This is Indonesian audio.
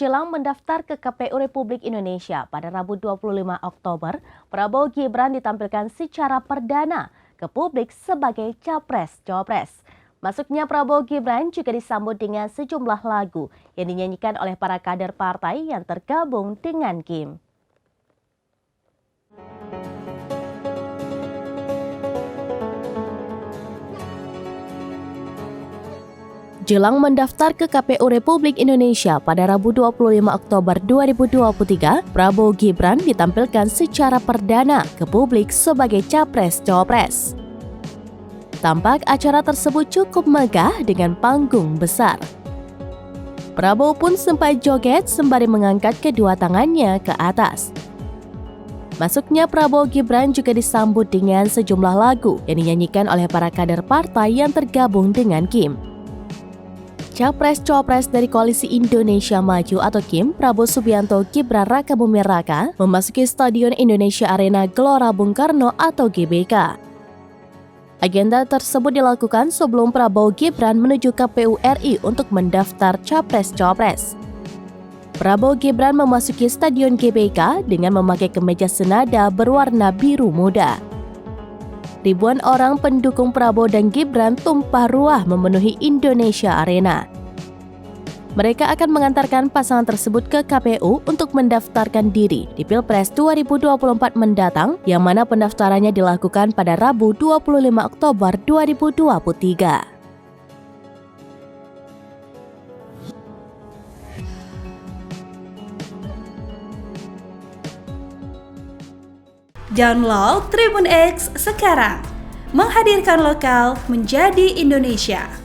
Jelang mendaftar ke KPU Republik Indonesia pada Rabu 25 Oktober, Prabowo Gibran ditampilkan secara perdana ke publik sebagai Capres-Cawapres. Masuknya Prabowo Gibran juga disambut dengan sejumlah lagu yang dinyanyikan oleh para kader partai yang tergabung dengan Kim. Jelang mendaftar ke KPU Republik Indonesia pada Rabu 25 Oktober 2023, Prabowo Gibran ditampilkan secara perdana ke publik sebagai Capres-Cawapres. Tampak acara tersebut cukup megah dengan panggung besar. Prabowo pun sempat joget sembari mengangkat kedua tangannya ke atas. Masuknya Prabowo Gibran juga disambut dengan sejumlah lagu yang dinyanyikan oleh para kader partai yang tergabung dengan Kim. Capres-Cawapres dari Koalisi Indonesia Maju atau Kim, Prabowo Subianto Gibran Rakabuming Raka memasuki Stadion Indonesia Arena Gelora Bung Karno atau GBK. Agenda tersebut dilakukan sebelum Prabowo Gibran menuju KPU RI untuk mendaftar Capres-Cawapres. Prabowo Gibran memasuki Stadion GBK dengan memakai kemeja senada berwarna biru muda. Ribuan orang pendukung Prabowo dan Gibran tumpah ruah memenuhi Indonesia Arena. Mereka akan mengantarkan pasangan tersebut ke KPU untuk mendaftarkan diri di Pilpres 2024 mendatang, yang mana pendaftarannya dilakukan pada Rabu 25 Oktober 2023. Download Tribun X sekarang, menghadirkan lokal menjadi Indonesia.